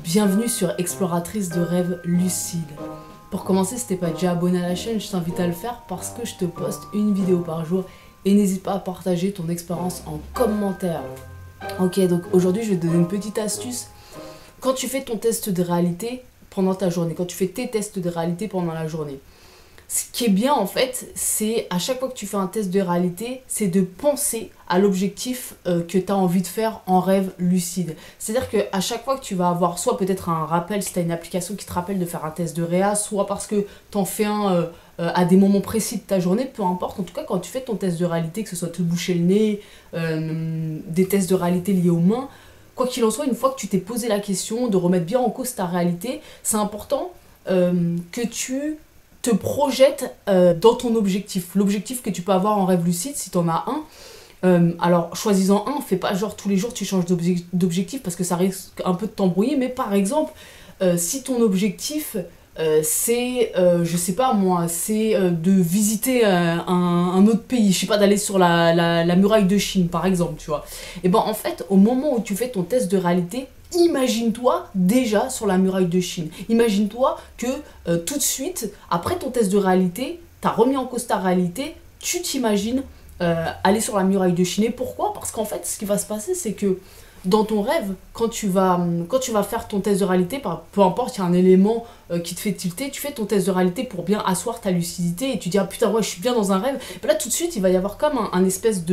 Bienvenue sur Exploratrice de rêves lucides. Pour commencer, si t'es pas déjà abonné à la chaîne, je t'invite à le faire parce que je te poste une vidéo par jour et n'hésite pas à partager ton expérience en commentaire. Ok, donc aujourd'hui je vais te donner une petite astuce. Quand tu fais ton test de réalité pendant ta journée, quand tu fais tes tests de réalité pendant la journée, ce qui est bien en fait, c'est à chaque fois que tu fais un test de réalité, c'est de penser à l'objectif que tu as envie de faire en rêve lucide. C'est-à-dire qu'à chaque fois que tu vas avoir soit peut-être un rappel, si tu as une application qui te rappelle de faire un test de réa, soit parce que tu en fais un à des moments précis de ta journée, peu importe. En tout cas, quand tu fais ton test de réalité, que ce soit te boucher le nez, des tests de réalité liés aux mains, quoi qu'il en soit, une fois que tu t'es posé la question de remettre bien en cause ta réalité, c'est important que tu te projette dans ton objectif, l'objectif que tu peux avoir en rêve lucide si tu en as un. Alors choisis-en un, fais pas genre tous les jours tu changes d'objectif parce que ça risque un peu de t'embrouiller, mais par exemple si ton objectif c'est, je sais pas moi, c'est de visiter un autre pays, je sais pas, d'aller sur la muraille de Chine par exemple, tu vois, et ben en fait au moment où tu fais ton test de réalité, imagine-toi déjà sur la muraille de Chine. Imagine-toi que tout de suite, après ton test de réalité, tu as remis en cause ta réalité, tu t'imagines aller sur la muraille de Chine. Et pourquoi? Parce qu'en fait, ce qui va se passer, c'est que dans ton rêve, quand tu vas faire ton test de réalité, peu importe, il y a un élément qui te fait tilter, tu fais ton test de réalité pour bien asseoir ta lucidité et tu dis ah putain ouais je suis bien dans un rêve. Et là tout de suite il va y avoir comme un espèce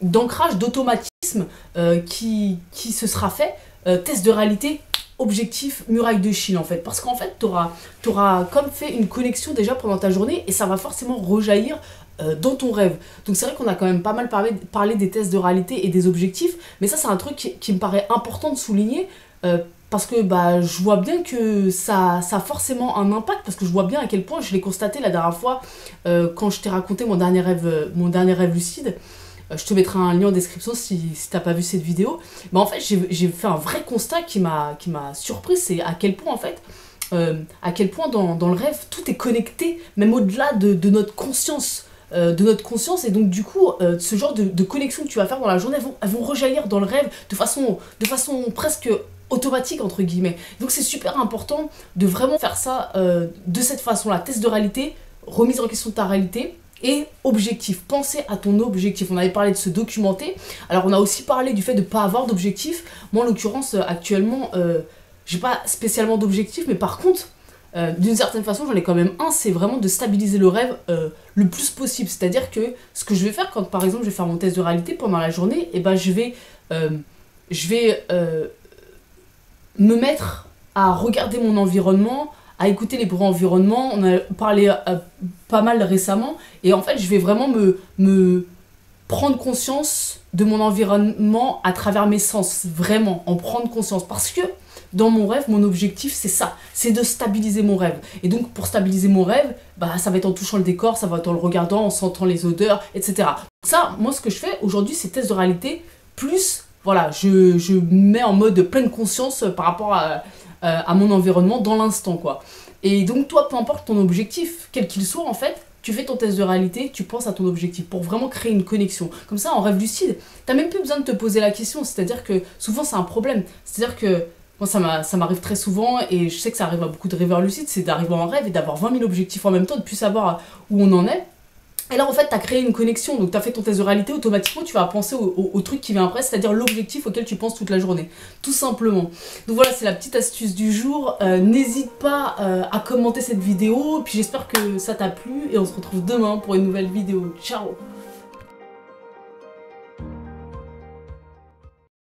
d'ancrage, d'automatisme qui se sera fait. Test de réalité, objectif muraille de Chine en fait, parce qu'en fait t'auras comme fait une connexion déjà pendant ta journée et ça va forcément rejaillir dans ton rêve. Donc c'est vrai qu'on a quand même pas mal parlé des tests de réalité et des objectifs, mais ça c'est un truc qui me paraît important de souligner parce que bah, je vois bien que ça a forcément un impact, parce que je vois bien à quel point je l'ai constaté la dernière fois quand je t'ai raconté mon dernier rêve lucide. Je te mettrai un lien en description si t'as pas vu cette vidéo. Mais en fait j'ai fait un vrai constat qui m'a surpris, c'est à quel point en fait dans le rêve tout est connecté, même au-delà de notre conscience. Et donc du coup ce genre de connexion que tu vas faire dans la journée, elles vont rejaillir dans le rêve de façon presque automatique entre guillemets. Donc c'est super important de vraiment faire ça de cette façon là, test de réalité, remise en question de ta réalité et objectif, penser à ton objectif. On avait parlé de se documenter, alors on a aussi parlé du fait de ne pas avoir d'objectif. Moi en l'occurrence actuellement j'ai pas spécialement d'objectif, mais par contre d'une certaine façon j'en ai quand même un, c'est vraiment de stabiliser le rêve le plus possible. C'est-à-dire que ce que je vais faire quand par exemple je vais faire mon test de réalité pendant la journée, et ben je vais me mettre à regarder mon environnement, à écouter les bruits environnement. On a parlé pas mal récemment, et en fait je vais vraiment me prendre conscience de mon environnement à travers mes sens, vraiment en prendre conscience, parce que dans mon rêve, mon objectif, c'est ça, c'est de stabiliser mon rêve. Et donc, pour stabiliser mon rêve, bah, ça va être en touchant le décor, ça va être en le regardant, en sentant les odeurs, etc. Ça, moi, ce que je fais aujourd'hui, c'est test de réalité, plus, voilà, je mets en mode pleine conscience par rapport à mon environnement dans l'instant, quoi. Et donc, toi, peu importe ton objectif, quel qu'il soit, en fait, tu fais ton test de réalité, tu penses à ton objectif pour vraiment créer une connexion. Comme ça, en rêve lucide, t'as même plus besoin de te poser la question. C'est-à-dire que souvent, c'est un problème. C'est-à-dire que moi, ça m'arrive très souvent, et je sais que ça arrive à beaucoup de rêveurs lucides, c'est d'arriver en rêve et d'avoir 20 000 objectifs en même temps, de plus savoir où on en est. Et là, en fait, tu as créé une connexion, donc tu as fait ton test de réalité, automatiquement, tu vas penser au truc qui vient après, c'est-à-dire l'objectif auquel tu penses toute la journée, tout simplement. Donc voilà, c'est la petite astuce du jour. N'hésite pas à commenter cette vidéo, puis j'espère que ça t'a plu, et on se retrouve demain pour une nouvelle vidéo. Ciao!